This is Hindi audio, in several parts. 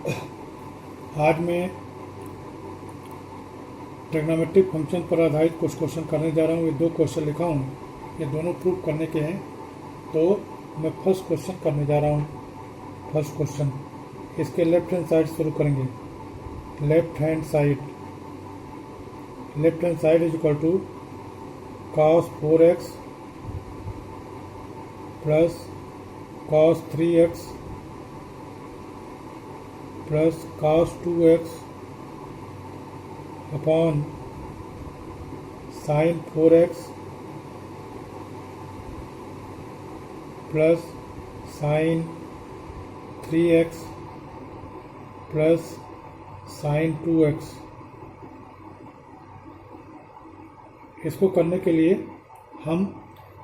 आज मैं ट्रिग्नोमेट्रिक फंक्शन पर आधारित कुछ क्वेश्चन करने जा रहा हूँ। ये 2 क्वेश्चन लिखा हूँ, ये दोनों प्रूव करने के हैं। तो मैं फर्स्ट क्वेश्चन करने जा रहा हूँ। फर्स्ट क्वेश्चन इसके लेफ्ट हैंड साइड शुरू करेंगे। Left hand side is equal to cos 4x plus cos 3x plus cos 2x upon sin 4x plus sin 3x plus sin 2x। इसको करने के लिए हम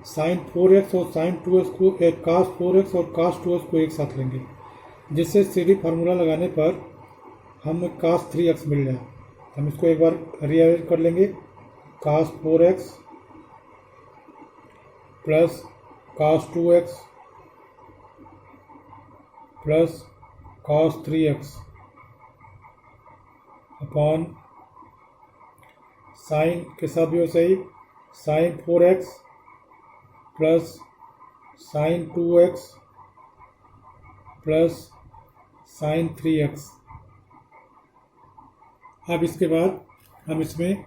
sin 4x और sin 2x को एक cos 4x और cos 2x को एक साथ लेंगे, जिससे सीधी फार्मूला लगाने पर हमें cos 3x मिल जाए। हम इसको एक बार रीअरेंज कर लेंगे। cos 4x plus cos 2x plus cos 3x upon sine के साथ भी वैसे ही sin 4x plus sin 2x plus sin 3x। अब इसके बाद हम इसमें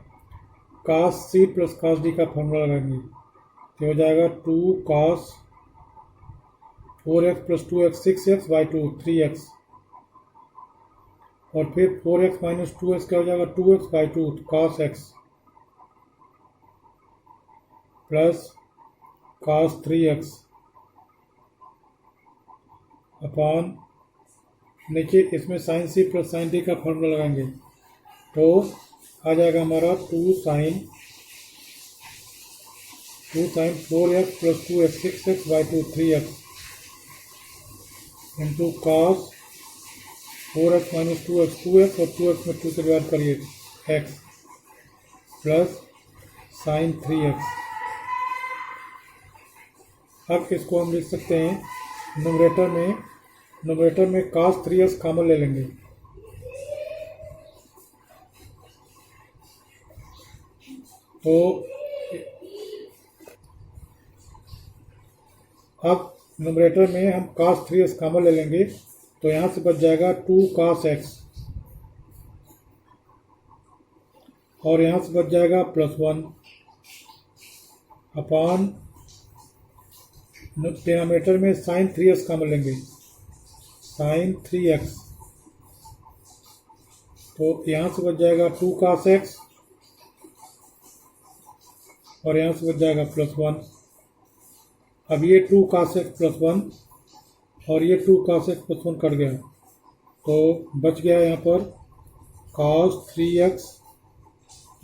cos c plus cos d का फॉर्मूला लगाएंगे। तो हो जाएगा 2 cos 4x plus 2x 6x by 2 3x, और फिर 4x माइनस 2x क्या हो जाएगा 2x by 2 cos x plus cos 3x upon नीचे इसमें sin c plus sin d का फॉर्मूला लगाएंगे। तो आ जाएगा हमारा 2 sin 4x plus 2x 6x by 2 3x into cos 4x minus 2x 2x और 2x में 2 से डिवाइड करिए x प्लस sin 3x। अब इसको हम लिख सकते हैं न्यूमरेटर में cos 3x कॉमन ले लेंगे। तो अब न्यूमरेटर में हम cos 3x कॉमन ले लेंगे, तो यहाँ से बच जाएगा 2 cos x और यहाँ से बच जाएगा प्लस 1 अपॉन डिनोमिनेटर में sin 3x कॉमन लेंगे, sin 3x। तो यहाँ से बच जाएगा 2 cos x और यहाँ से बच जाएगा प्लस 1। अब ये 2 cos x प्लस 1 और ये 2 cos x प्लस 1 कट गया, तो बच गया यहाँ पर cos 3x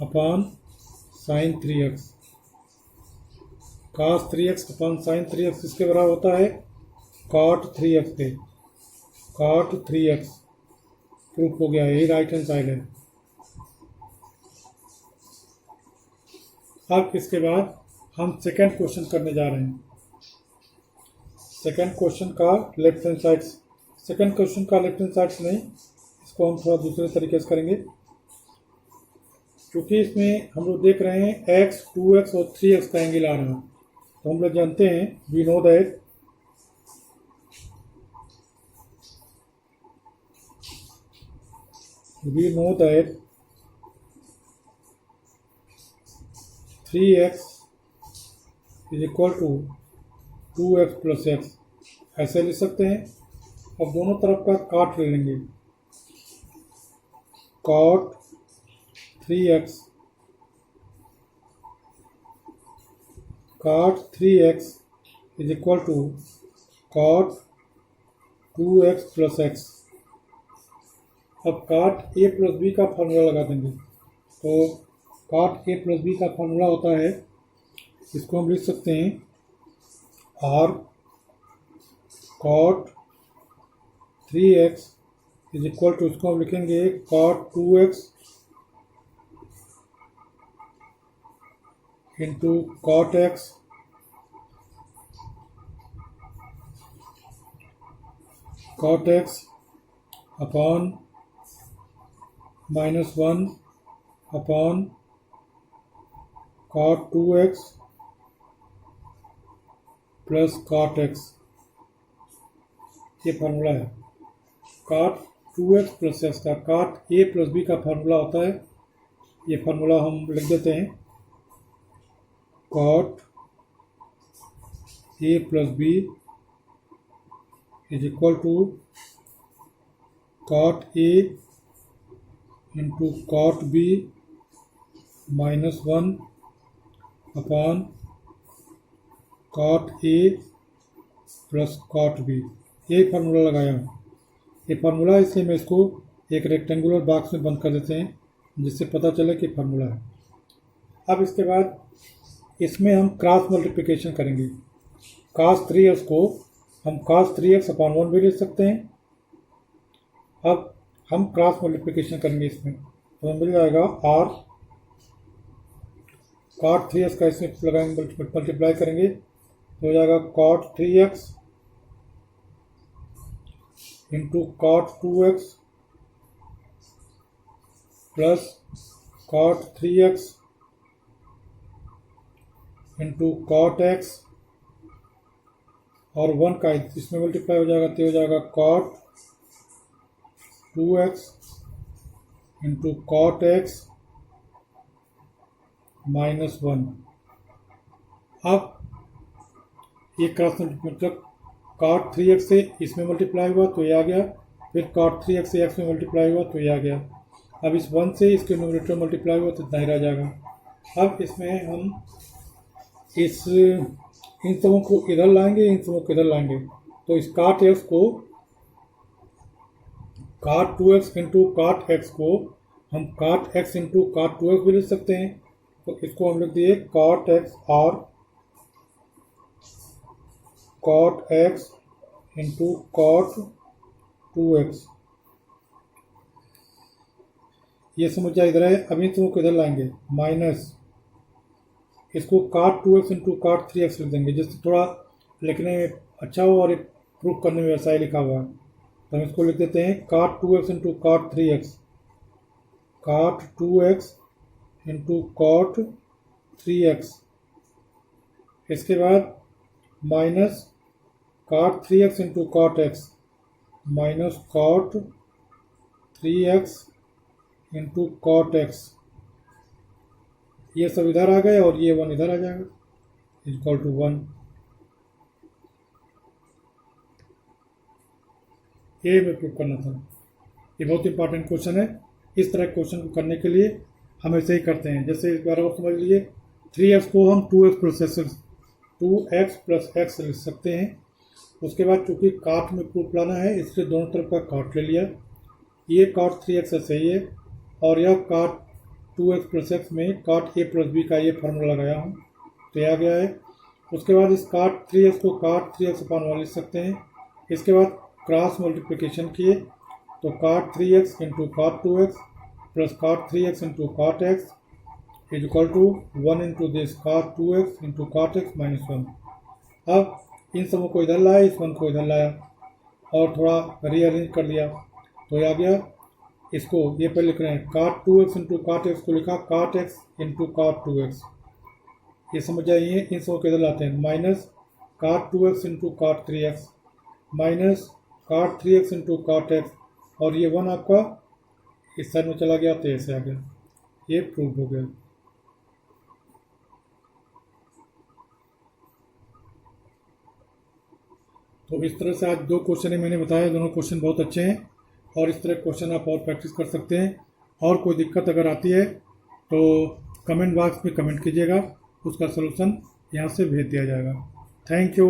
upon sin 3x। cos 3x upon sin 3x इसके बराबर होता है cot 3x के। cot 3x प्रूफ हो गया, यही राइट हैंड साइड है। अब इसके बाद हम सेकंड क्वेश्चन करने जा रहे हैं। सेकंड क्वेश्चन का लेफ्ट हैंड साइड से नहीं, इसको हम थोड़ा दूसरे तरीके से करेंगे, क्योंकि इसमें हम लोग देख रहे हैं x 2x और 3x का एंगल आ रहा है। तो हम लोग जानते हैं we know that three x is equal to 2x plus x, ऐसे लिख सकते हैं। अब दोनों तरफ का काट ले लेंगे। cot 3x is equal to cot 2x plus x. अब cot a प्लस b का फॉर्मूला लगा देंगे। तो cot a प्लस b का फॉर्मूला होता है, इसको हम लिख सकते हैं r cot 3x is equal to, इसको हम लिखेंगे cot 2x into cot x upon -1 upon cot 2x plus cot x, ये फार्मूला है। cot 2x प्लस x का cot a प्लस b का फार्मूला होता है, ये फार्मूला हम लिख देते हैं। cot a plus b is equal to cot a into cot b -1 upon cot a plus cot b, ये फार्मूला लगाया हूँ। ये फार्मूला है, इसलिए मैं इसको एक रेक्टेंगुलर बॉक्स में बंद कर देते हैं, जिससे पता चले कि फार्मूला है। अब इसके बाद इसमें हम क्रॉस मल्टीप्लिकेशन करेंगे। cos 3x को हम cos 3x अपॉन 1 भी लिख सकते हैं। अब हम क्रॉस मल्टीप्लिकेशन करेंगे इसमें, तो हमें मिल जाएगा r cot 3x का इसमें लगाएंगे, मल्टीप्लाई करेंगे तो हो जाएगा cot 3x into cot 2x plus cot 3x into cot x और 1 का इसमें मल्टीप्लाई हो जाएगा तो हो जाएगा cot 2x into cot x -1। अब ये क्रॉस मतलब cot 3x से इसमें मल्टीप्लाई हुआ तो ये आ गया, फिर cot 3x से x में मल्टीप्लाई हुआ तो ये आ गया। अब इस 1 से इसके न्यूमरेटर मल्टीप्लाई हुआ तो इतना ही रह जाएगा। अब इसमें हम इन सबों को इधर लाएंगे, इन सबों को इधर लाएंगे, तो इस cot x को cot 2x into cot x को हम cot x into cot 2x भी लिख सकते हैं। तो इसको हम लिख दिए cot x और cot x into cot 2x, ये समझ इधर है। अभी तुमको इधर लाएंगे माइनस इसको cot 2x into cot 3x लिख देंगे, जिससे थोड़ा लिखने में अच्छा हो और प्रूफ करने में वैसा ही लिखा हुआ है। तो हम इसको लिख देते हैं cot 2x into cot 3x, cot 2x into cot 3x, इसके बाद minus cot 3x into cot x minus cot 3x into cot x, ये सब इधर आ गए और ये 1 इधर आ जाएगा, इक्वल टू 1। ये में प्रूफ करना था। ये बहुत इंपॉर्टेंट क्वेश्चन है। इस तरह क्वेश्चन को करने के लिए हम ऐसे ही करते हैं। जैसे इस बार और समझ लीजिए 3x को हम 2x प्लस x लिख सकते हैं। उसके बाद चूंकि काट में प्रूफ लाना है इसलिए दोनों तरफ का काट ले लिया। ये cot 3x ऐसे ही है और यह cot 2x प्लस x में cot a प्लस b का ये फार्मूला लगाया हूँ तो यह आ गया है। उसके बाद इस cot 3x को cot 3x अपॉन 1 लिख सकते हैं। इसके बाद क्रॉस मल्टीप्लिकेशन किए तो cot 3x into cot 2x plus cot 3x into cot x is equal to 1 into this cot 2x into cot x minus 1। अब इन सबों को इधर लाया, इस 1 को इधर लाया और थोड़ा रीअरेंज कर दिया तो ये आ गया। इसको ये पहले लिख रहे हैं cot 2x into cot x को लिखा cot x into cot 2x, ये समझ जाइए। इन सबों को इधर लाते हैं minus cot 2x into cot 3x minus cot 3x into cot x और ये 1 आपका इस साइड में चला गया तो ऐसे आ गया। ये प्रूव हो गया। तो इस तरह से आज 2 क्वेश्चन मैंने बताया, दोनों क्वेश्चन बहुत अच्छे हैं और इस तरह क्वेश्चन आप और प्रैक्टिस कर सकते हैं। और कोई दिक्कत अगर आती है तो कमेंट बॉक्स में कमेंट कीजिएगा, उसका सलूशन यहाँ से भेज दिया जाएगा। Thank you.